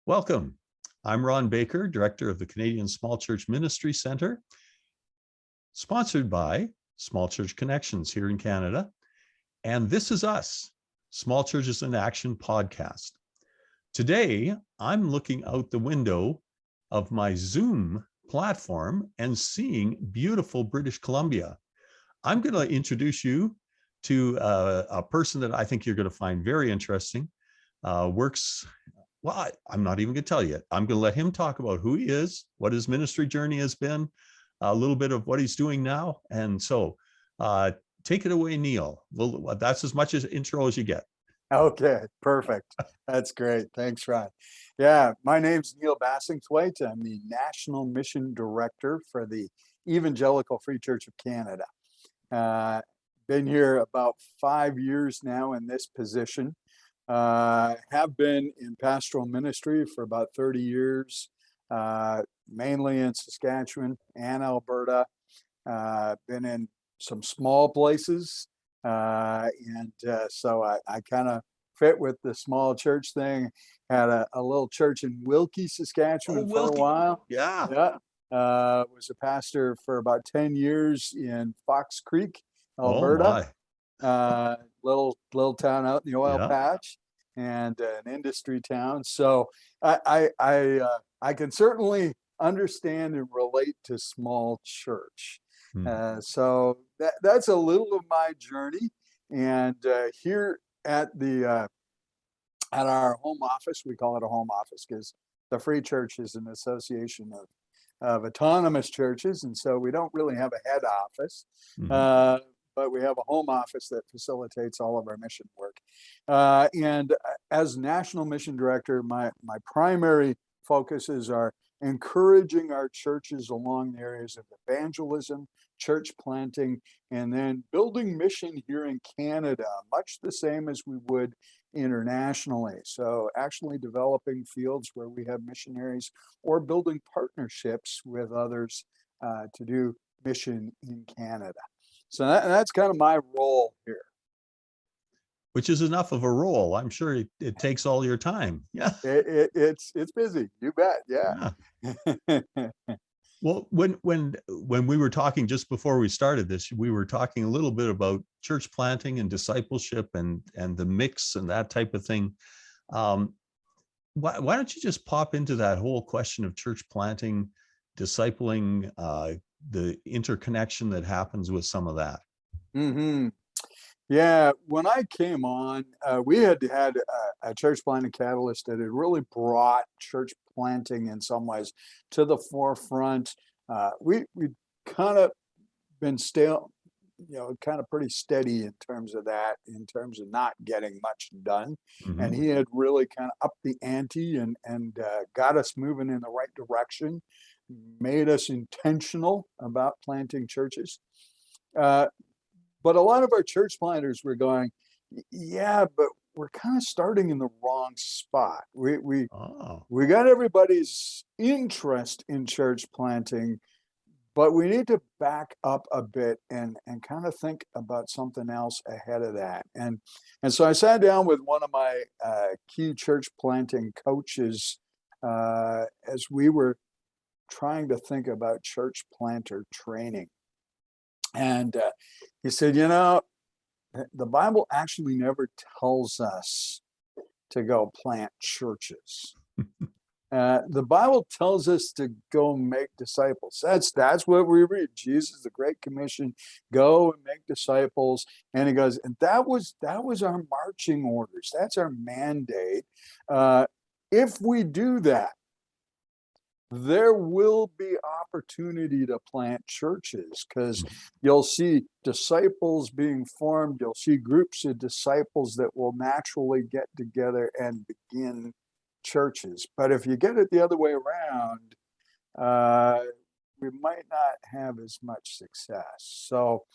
Welcome. I'm Ron Baker, Director of the Canadian Small Church Ministry Centre, sponsored by Small Church Connections here in Canada. And this is us, Small Churches in Action podcast. Today, I'm looking out the window of my Zoom platform and seeing beautiful British Columbia. I'm going to introduce you to a person that I think you're going to find very interesting. Well, I'm not even going to tell you. I'm going to let him talk about who he is, what his ministry journey has been, a little bit of what he's doing now. And so take it away, Neil. Well, that's as much as intro as you get. Okay, perfect. That's great. Thanks, Ron. Yeah, my name's Neil Bassingthwaite. I'm the National Mission Director for the Evangelical Free Church of Canada. Been here about 5 years now in this position. Have been in pastoral ministry for about 30 years, mainly in Saskatchewan and Alberta. Been in some small places, so I kind of fit with the small church thing. Had a little church in Wilkie, Saskatchewan for a while. Yeah. Was a pastor for about 10 years in Fox Creek, Alberta. Little town out in the oil patch, and an industry town. So I can certainly understand and relate to small church. So that's a little of my journey. And here at our home office, we call it a home office because the Free Church is an association of autonomous churches, and so we don't really have a head office. But we have a home office that facilitates all of our mission work. And as National Mission Director, my primary focuses are encouraging our churches along the areas of evangelism, church planting, and then building mission here in Canada, much the same as we would internationally. So actually developing fields where we have missionaries or building partnerships with others to do mission in Canada. So that's kind of my role here. Which is enough of a role. I'm sure it takes all your time. Yeah. It's busy. You bet. Yeah. Well, when we were talking just before we started this, we were talking a little bit about church planting and discipleship and the mix and that type of thing. Why don't you just pop into that whole question of church planting, discipling, the interconnection that happens with some of that? Yeah, when I came on, we had a church planting catalyst that had really brought church planting in some ways to the forefront. We'd kind of been still, kind of pretty steady in terms of that, in terms of not getting much done. And he had really kind of upped the ante and got us moving in the right direction, made us intentional about planting churches. But a lot of our church planters were going, yeah, but we're kind of starting in the wrong spot. We got everybody's interest in church planting, but we need to back up a bit and kind of think about something else ahead of that. And so I sat down with one of my key church planting coaches as we were trying to think about church planter training. And he said, the Bible actually never tells us to go plant churches. The Bible tells us to go make disciples. That's what we read. Jesus, the Great Commission, go and make disciples. And he goes, and that was our marching orders. That's our mandate. If we do that, there will be opportunity to plant churches because you'll see disciples being formed. You'll see groups of disciples that will naturally get together and begin churches. But if you get it the other way around, we might not have as much success. So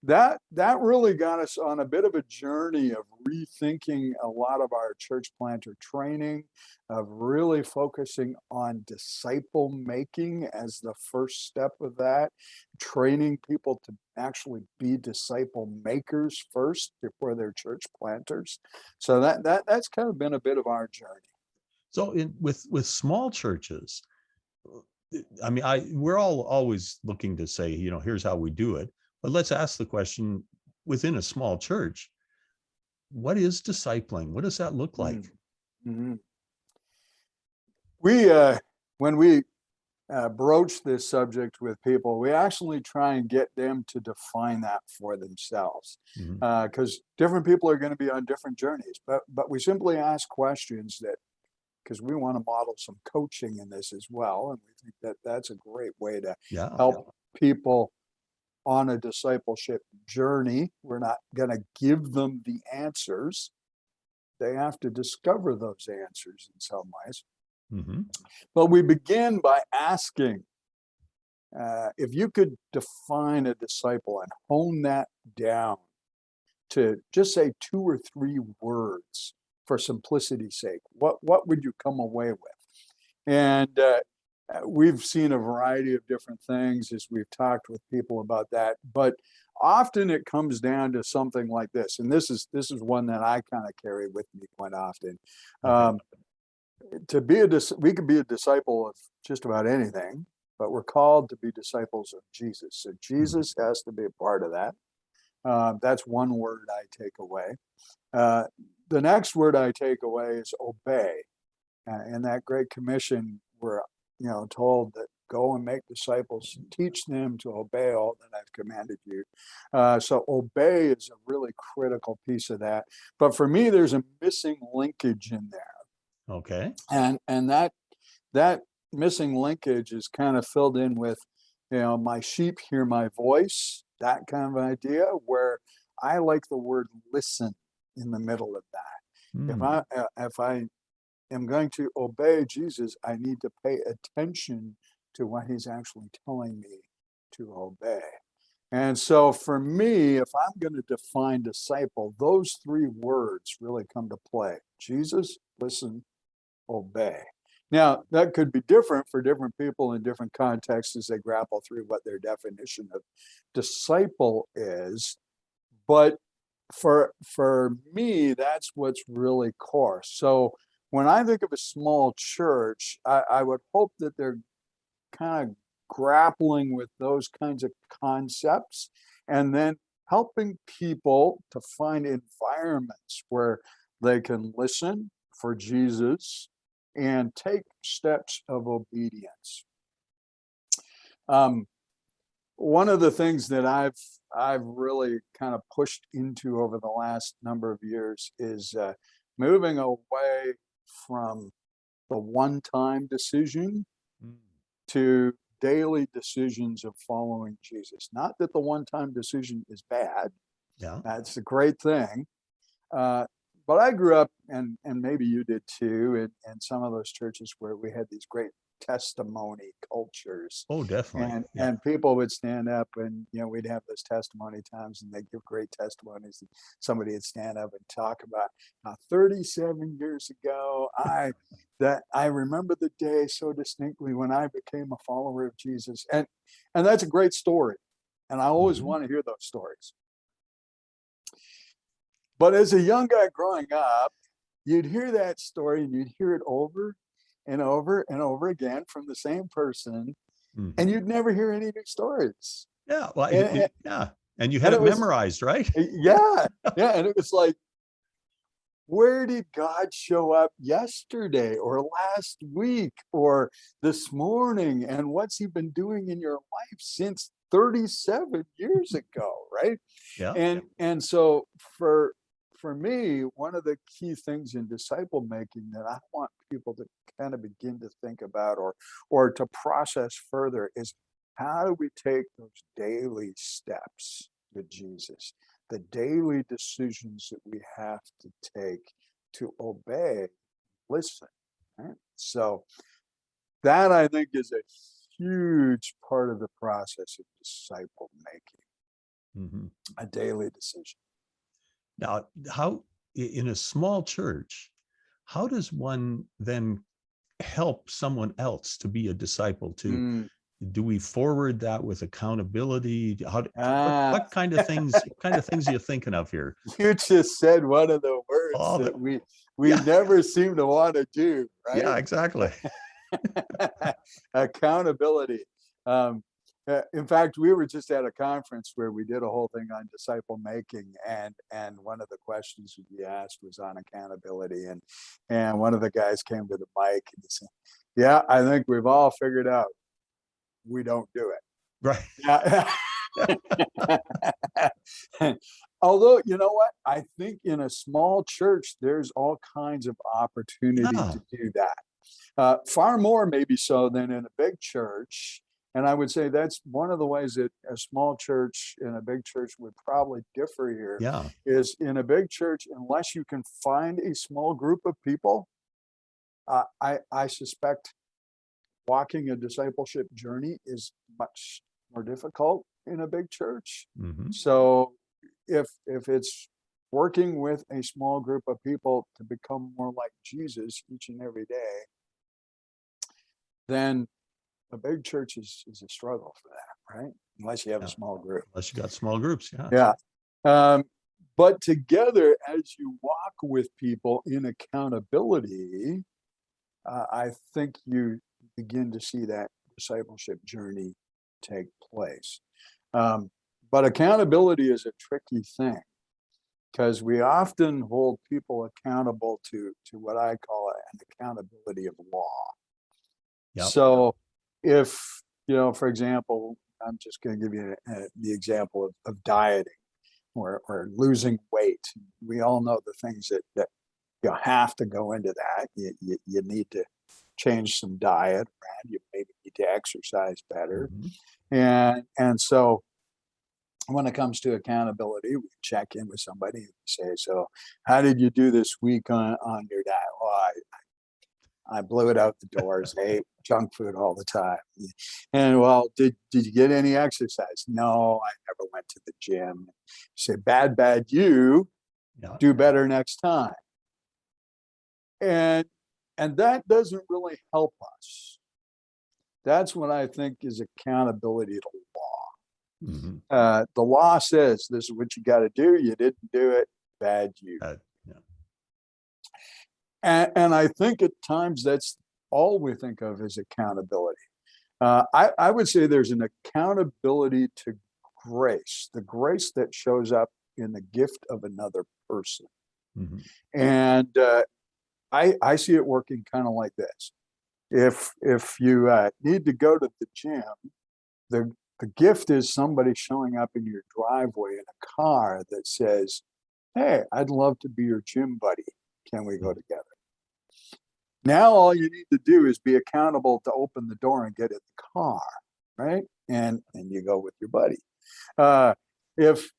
that really got us on a bit of a journey of rethinking a lot of our church planter training, of really focusing on disciple making as the first step of that, training people to actually be disciple makers first before they're church planters. So that's kind of been a bit of our journey. So with small churches, I mean, we're all always looking to say, here's how we do it. But let's ask the question, within a small church, what is discipling? What does that look like? Mm-hmm. We, when we broach this subject with people, we actually try and get them to define that for themselves, because different people are going to be on different journeys. But we simply ask questions because we want to model some coaching in this as well, and we think that that's a great way to help people on a discipleship journey. We're not going to give them the answers. They have to discover those answers in some ways. But we begin by asking, if you could define a disciple and hone that down to just say 2 or 3 words for simplicity's sake, what would you come away with? And we've seen a variety of different things as we've talked with people about that, but often it comes down to something like this. And this is one that I kind of carry with me quite often. We could be a disciple of just about anything, but we're called to be disciples of Jesus. So Jesus has to be a part of that. That's one word I take away. The next word I take away is obey. In that Great Commission, we're told that go and make disciples, teach them to obey all that I've commanded you. So obey is a really critical piece of that. But for me, there's a missing linkage in there. Okay. And that missing linkage is kind of filled in with, my sheep hear my voice, that kind of idea, where I like the word listen in the middle of that. If I am going to obey Jesus, I need to pay attention to what he's actually telling me to obey. And so for me, if I'm going to define disciple, those 3 words really come to play: Jesus, listen, obey. Now, that could be different for different people in different contexts as they grapple through what their definition of disciple is. But for me, that's what's really core. So when I think of a small church, I would hope that they're kind of grappling with those kinds of concepts, and then helping people to find environments where they can listen for Jesus and take steps of obedience. One of the things that I've really kind of pushed into over the last number of years is moving away from the one-time decision to daily decisions of following Jesus. Not that the one-time decision is bad. Yeah. That's a great thing. But I grew up, and maybe you did too, in some of those churches where we had these great testimony cultures. Oh, definitely. And people would stand up, and we'd have those testimony times, and they'd give great testimonies. And somebody would stand up and talk about how 37 years ago, I remember the day so distinctly when I became a follower of Jesus. And that's a great story. And I always want to hear those stories. But as a young guy growing up, you'd hear that story, and you'd hear it over and over and over again from the same person, and you'd never hear any new stories. Yeah, well, and you had it memorized, right? Yeah, and it was like, where did God show up yesterday or last week or this morning? And what's he been doing in your life since 37 years ago, right? Yeah. And so for me, one of the key things in disciple making that I want people to kind of begin to think about or to process further is, how do we take those daily steps with Jesus, the daily decisions that we have to take to obey, listen, right? So that, I think, is a huge part of the process of disciple making, a daily decision. Now, how, in a small church, how does one then help someone else to be a disciple too? Do we forward that with accountability? What kind of things are you thinking of here? You just said one of the words words all that the we yeah, never seem to want to do, right? yeah, exactly. Accountability. Um, in fact, we were just at a conference where we did a whole thing on disciple making, and one of the questions we asked was on accountability, and one of the guys came to the mic and he said, "Yeah, I think we've all figured out we don't do it." Right. Yeah. Although, you know what? I think in a small church, there's all kinds of opportunity Yeah. to do that. Far more maybe so than in a big church. And I would say that's one of the ways that a small church and a big church would probably differ here Yeah. is in a big church, unless you can find a small group of people, I suspect walking a discipleship journey is much more difficult in a big church. Hmm. So if it's working with a small group of people to become more like Jesus each and every day, then a big church is a struggle for that, right? Unless you have a Yeah. small group. Unless you got small groups. Yeah. Yeah. But together, as you walk with people in accountability, I think you begin to see that discipleship journey take place. Um, but accountability is a tricky thing because we often hold people accountable to what I call an accountability of law. Yep. So if, for example, I'm just going to give you the example of dieting or losing weight. We all know the things that you have to go into that. You need to change some diet around. You maybe need to exercise better. Hmm. And so when it comes to accountability, we check in with somebody and say, so how did you do this week on your diet? Well, I blew it out the doors. I ate junk food all the time. And well, did you get any exercise? No, I never went to the gym. You say, bad, you Yeah. do better next time. And that doesn't really help us. That's what I think is accountability to law. Hmm. The law says this is what you got to do. You didn't do it, bad you. Yeah. And I think at times that's all we think of as accountability. I would say there's an accountability to grace, the grace that shows up in the gift of another person. Hmm. And I see it working kind of like this. If you need to go to the gym, the gift is somebody showing up in your driveway in a car that says, "Hey, I'd love to be your gym buddy. Can we go together?" Now all you need to do is be accountable to open the door and get in the car, right? And you go with your buddy. If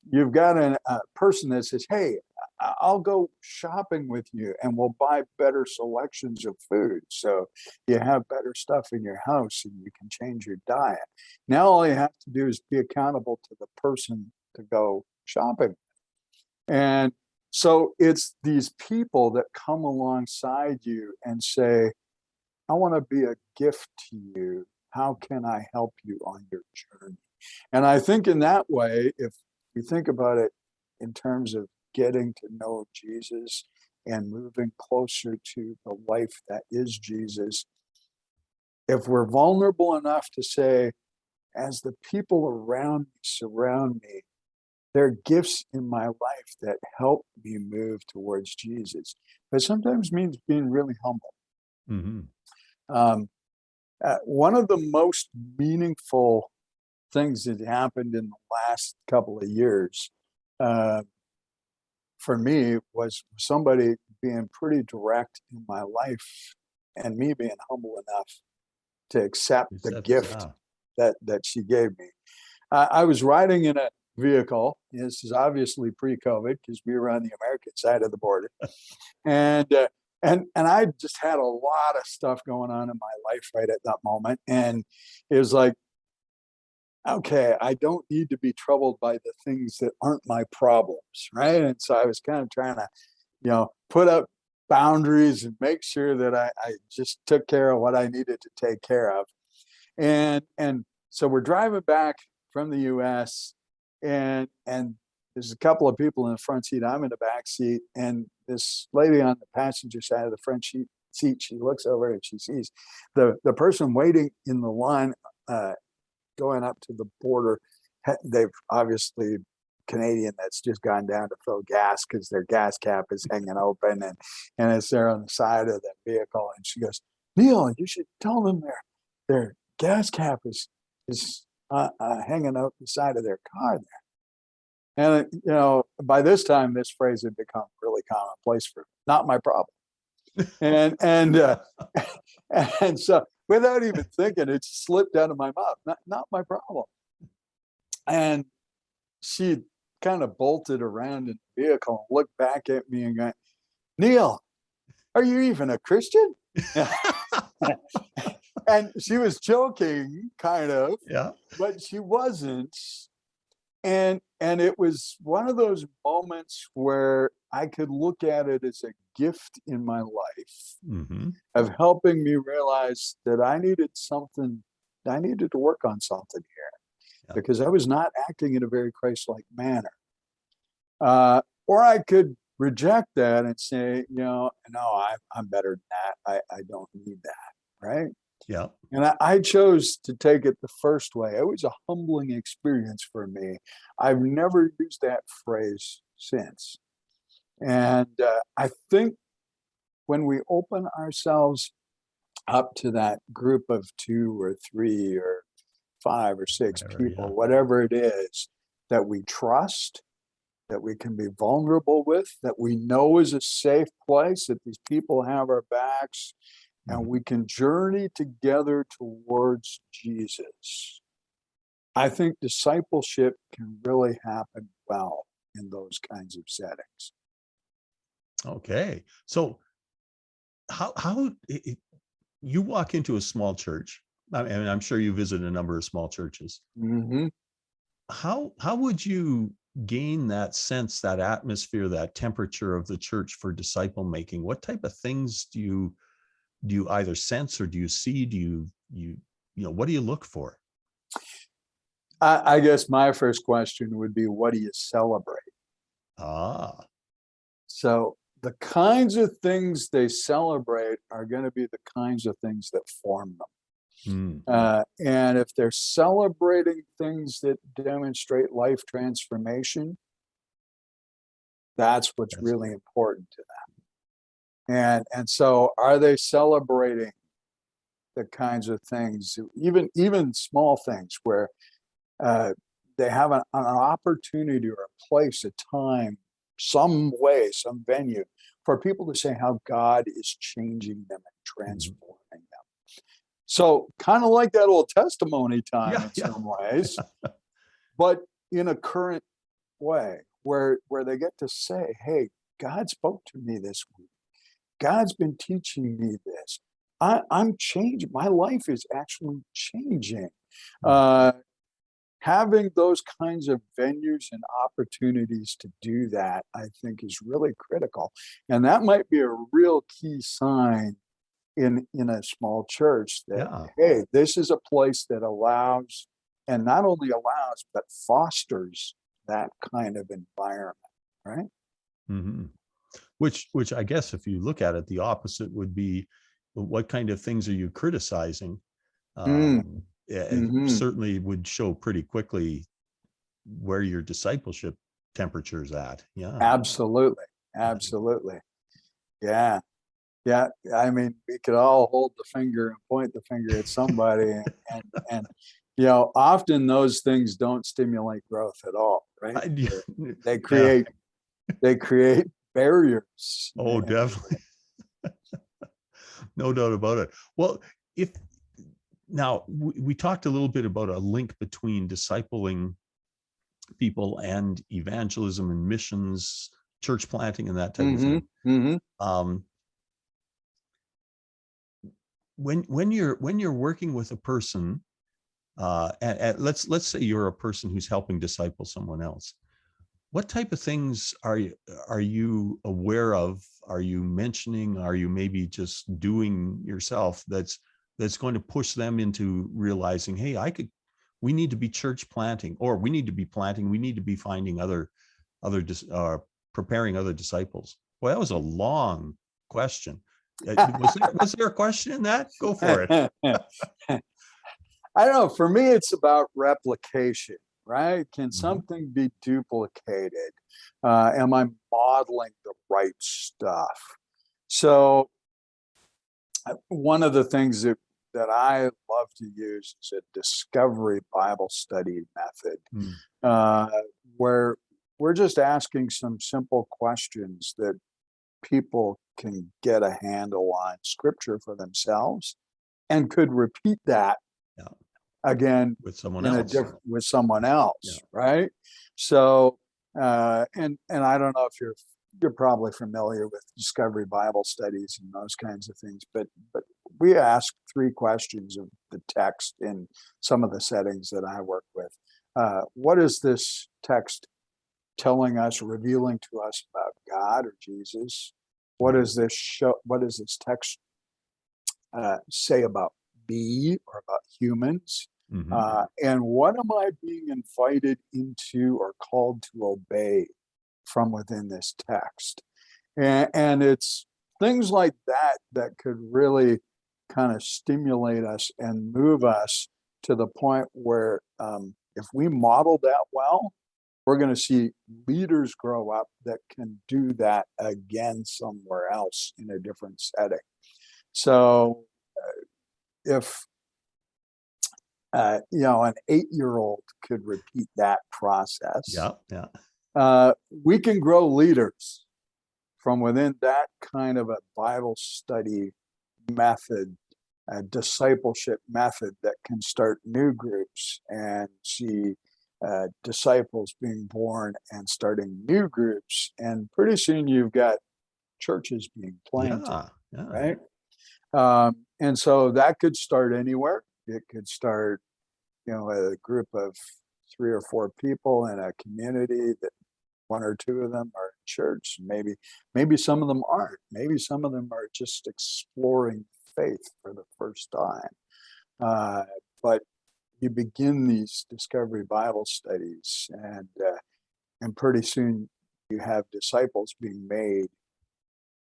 you've got a person that says, "Hey, I'll go shopping with you and we'll buy better selections of food so you have better stuff in your house and you can change your diet." Now all you have to do is be accountable to the person to go shopping. And so it's these people that come alongside you and say, "I want to be a gift to you. How can I help you on your journey?" And I think in that way, if you think about it in terms of getting to know Jesus and moving closer to the life that is Jesus, if we're vulnerable enough to say, as the people around me surround me, there are gifts in my life that help me move towards Jesus. But sometimes means being really humble. Hmm. Um, One of the most meaningful things that happened in the last couple of years uh, for me was somebody being pretty direct in my life and me being humble enough to accept You the said, gift yeah. that she gave me. I was riding in a vehicle. This is obviously pre-COVID because we were on the American side of the border, and I just had a lot of stuff going on in my life right at that moment, and it was like, okay, I don't need to be troubled by the things that aren't my problems, right? And so I was kind of trying to, put up boundaries and make sure that I just took care of what I needed to take care of. And so we're driving back from the US, and there's a couple of people in the front seat. I'm in the back seat, and this lady on the passenger side of the front seat, she looks over and she sees the person waiting in the line going up to the border. They've obviously Canadian that's just gone down to fill gas because their gas cap is hanging open, and it's there on the side of the vehicle. And she goes, "Neil, you should tell them their gas cap is hanging out the side of their car there." And by this time, this phrase had become really commonplace for me. Not my problem. And and so without even thinking, it slipped out of my mouth. Not my problem. And she kind of bolted around in the vehicle and looked back at me and went, "Neil, are you even a Christian?" And she was joking, kind of, Yeah. but she wasn't. And it was one of those moments where I could look at it as a gift in my life Mm-hmm. of helping me realize that I needed to work on something here, because I was not acting in a very Christ-like manner. Or I could reject that and say, no, I'm better than that. I don't need that, right? Yeah. And I chose to take it the first way. It was a humbling experience for me. I've never used that phrase since. And I think when we open ourselves up to that group of 2 or 3 or 5 or 6 people, whatever it is, that we trust, that we can be vulnerable with, that we know is a safe place, that these people have our backs, and we can journey together towards Jesus. I think discipleship can really happen well in those kinds of settings. Okay. So how you walk into a small church, and I'm sure you visit a number of small churches. Mm-hmm. How would you gain that sense, that atmosphere, that temperature of the church for disciple making? What type of things do you either sense, or do you see? Do you what do you look for? I guess my first question would be, what do you celebrate? So the kinds of things they celebrate are going to be the kinds of things that form them. And if they're celebrating things that demonstrate life transformation, that's what's really important to them. And so are they celebrating the kinds of things, even small things, where they have an opportunity or a place, a time, some way, some venue for people to say how God is changing them and transforming them. So kind of like that old testimony time in some ways, but in a current way where they get to say, hey, God spoke to me this week. God's been teaching me this. I'm changing. My life is actually changing. Having those kinds of venues and opportunities to do that, I think, is really critical. And that might be a real key sign in a small church that, hey, this is a place that allows, and not only allows, but fosters that kind of environment, right? Mm-hmm. Which I guess, if you look at it, the opposite would be, what kind of things are you criticizing? It certainly would show pretty quickly where your discipleship temperature is at. Yeah, absolutely. Yeah. I mean, we could all hold the finger and point the finger at somebody, and often those things don't stimulate growth at all, right? They create barriers. Oh, definitely. No doubt about it. Well, now we talked a little bit about a link between discipling people and evangelism and missions, church planting, and that type of thing. When you're working with a person, and let's say you're a person who's helping disciple someone else, what type of things are you aware of? Are you mentioning? Are you maybe just doing yourself that's going to push them into realizing, hey, we need to be church planting, or we need to be planting, we need to be finding other preparing other disciples? Well, that was a long question. Was there a question in that? Go for it. I don't know. For me, it's about replication, right? Can something be duplicated? Am I modeling the right stuff? So one of the things that I love to use is a discovery Bible study method, where we're just asking some simple questions that people can get a handle on Scripture for themselves and could repeat that again with someone else. With someone else, right? So, and I don't know if you're probably familiar with discovery Bible studies and those kinds of things, but we ask 3 questions of the text in some of the settings that I work with. What is this text telling us, revealing to us about God or Jesus? What does this text say about me or about humans? And what am I being invited into or called to obey from within this text? And it's things like that that could really kind of stimulate us and move us to the point where if we model that well, we're going to see leaders grow up that can do that again somewhere else in a different setting. So if an 8-year-old could repeat that process, we can grow leaders from within that kind of a Bible study method, a discipleship method that can start new groups and see disciples being born and starting new groups. And pretty soon you've got churches being planted, right? And so that could start anywhere. It could start, a group of 3 or 4 people in a community that 1 or 2 of them are in church. Maybe some of them aren't. Maybe some of them are just exploring faith for the first time. But you begin these discovery Bible studies, and pretty soon you have disciples being made.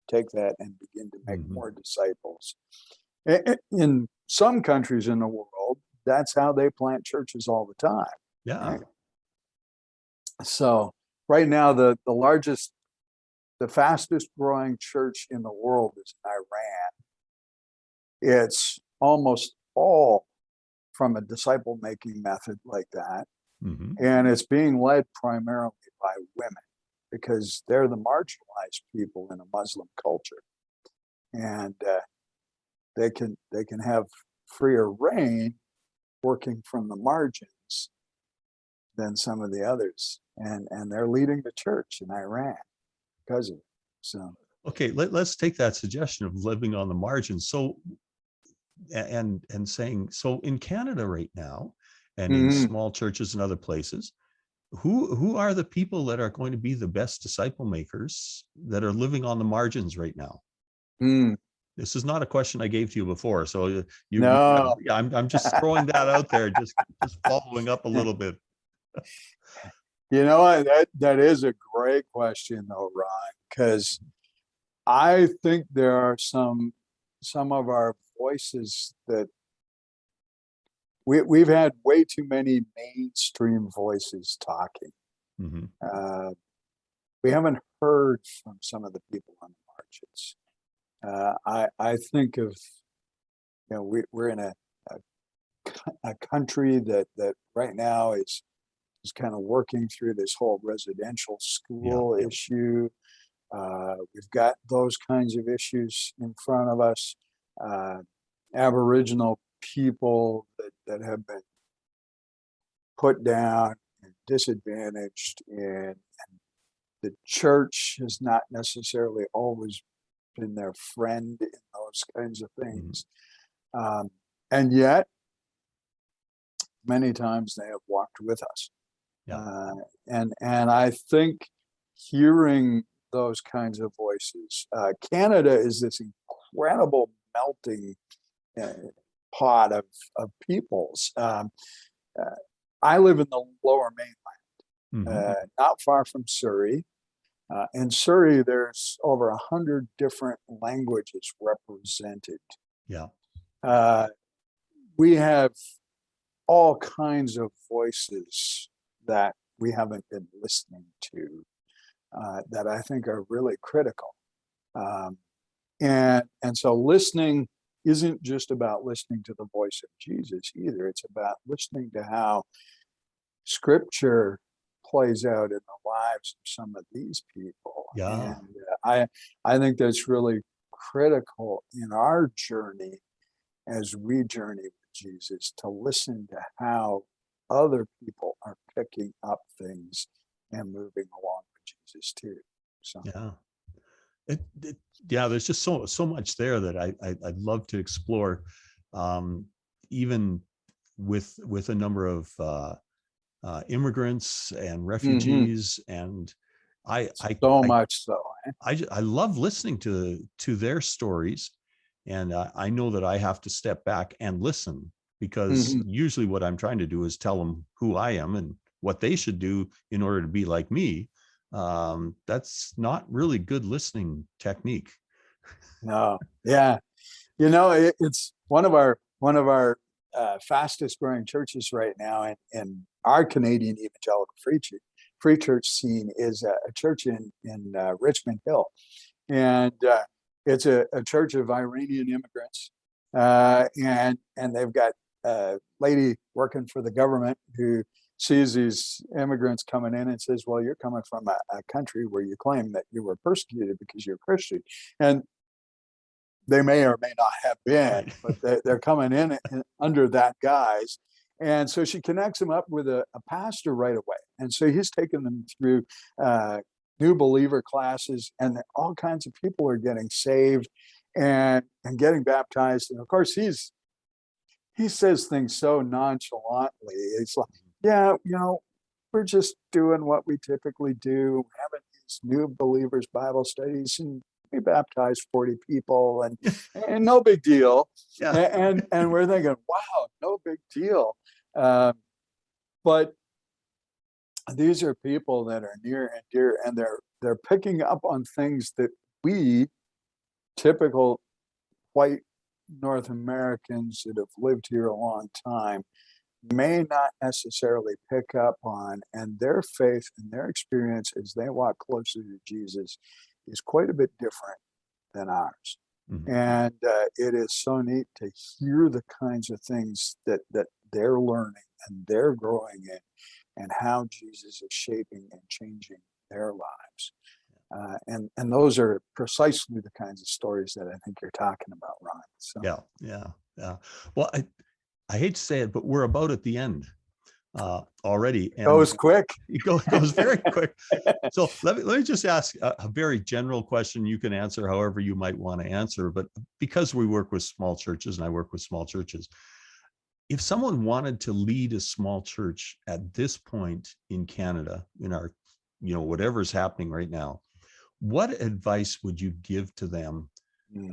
Take that and begin to make more disciples. In some countries in the world, that's how they plant churches all the time. Right? So right now, the fastest growing church in the world is in Iran. It's almost all from a disciple making method like that. And it's being led primarily by women because they're the marginalized people in a Muslim culture. And they can have freer reign working from the margins than some of the others. And they're leading the church in Iran because of it. So okay, let's take that suggestion of living on the margins. So and saying, so in Canada right now, and in small churches and other places, who are the people that are going to be the best disciple makers that are living on the margins right now? This is not a question I gave to you before, so I'm just throwing that out there, just following up a little bit. That is a great question, though, Ron, because I think there are some of our voices that we've had way too many mainstream voices talking. We haven't heard from some of the people on the margins. I think of, we're in a country that right now is kind of working through this whole residential school issue. We've got those kinds of issues in front of us. Aboriginal people that have been put down and disadvantaged, and the church has not necessarily always been their friend in those kinds of things. And yet, many times they have walked with us. And I think hearing those kinds of voices, Canada is this incredible melting pot of peoples. I live in the Lower Mainland, Mhm. not far from Surrey. In Surrey, there's over 100 different languages represented. Yeah. Uh, we have all kinds of voices that we haven't been listening to that I think are really critical. Um, and so listening isn't just about listening to the voice of Jesus either. It's about listening to how Scripture plays out in the lives of some of these people. Yeah. And I think that's really critical in our journey as we journey with Jesus, to listen to how other people are picking up things and moving along with Jesus too. So Yeah. Yeah, there's just so much there that I'd love to explore, um, even with a number of immigrants and mhm, refugees, and I I so I much so. I love listening to their stories, and I know that I have to step back and listen, because Mhm. usually what I'm trying to do is tell them who I am and what they should do in order to be like me. That's not really good listening technique. No, yeah, it's one of our fastest growing churches right now, in our Canadian Evangelical Free Church scene is a church in Richmond Hill, and it's a church of Iranian immigrants, and they've got a lady working for the government who sees these immigrants coming in and says, "Well, you're coming from a country where you claim that you were persecuted because you're Christian," and they may or may not have been, Right. but they're coming in under that guise. And so she connects them up with a pastor right away. And so he's taking them through new believer classes, and all kinds of people are getting saved and getting baptized. And of course, he says things so nonchalantly. It's like, yeah, we're just doing what we typically do. We're having these new believers Bible studies, and we baptized 40 people, and no big deal. Yeah. And we're thinking, wow, no big deal. Um, but these are people that are near and dear, and they're picking up on things that we, typical white North Americans that have lived here a long time, may not necessarily pick up on. And their faith and their experience as they walk closer to Jesus is quite a bit different than ours. Mhm. And it is so neat to hear the kinds of things that they're learning and they're growing in, and how Jesus is shaping and changing their lives. And those are precisely the kinds of stories that I think you're talking about, Ron. So Yeah. Yeah. Yeah. Well, I hate to say it, but we're about at the end already, and goes quick. it goes very quick. So let me just ask a very general question. You can answer however you might want to answer, but because we work with small churches and I work with small churches, if someone wanted to lead a small church at this point in Canada, in our, whatever's happening right now, what advice would you give to them?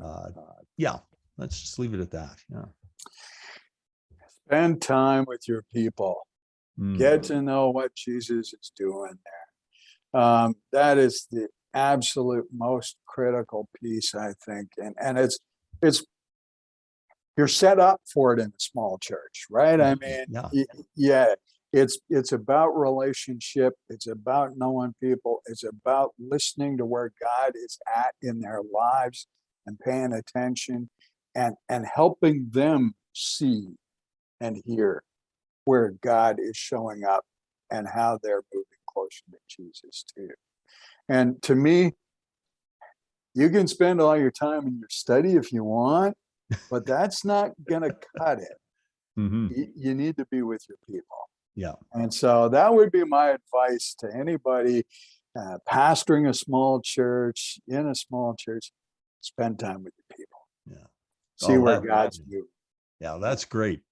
Uh, yeah, let's just leave it at that. Yeah. Spend time with your people. Get Mm. to know what Jesus is doing there. That is the absolute most critical piece, I think, and it's you're set up for it in a small church, right? I Yeah. mean, Yeah. yeah, it's about relationship. It's about knowing people. It's about listening to where God is at in their lives and paying attention, and helping them see and hear where God is showing up and how they're moving closer to Jesus too. And to me, you can spend all your time in your study if you want, but that's not going to cut it. Hmm. You need to be with your people. Yeah. And so that would be my advice to anybody pastoring a small church, in a small church. Spend time with your people. Yeah. See Oh, where God's moving. yeah, that's great.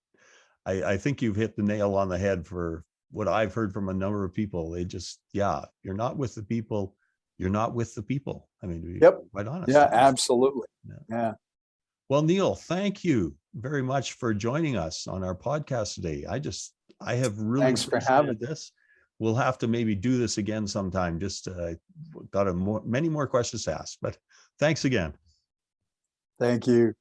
I think you've hit the nail on the head for what I've heard from a number of people. They just, yeah, you're not with the people. You're not with the people. I mean, to be Yep. quite honest. Yeah, Yeah. absolutely. Yeah. Yeah. Well, Neil, thank you very much for joining us on our podcast today. I have really Thanks for having appreciated me. this. we'll have to maybe do this again sometime. Just got many more questions to ask, but thanks again. Thank you.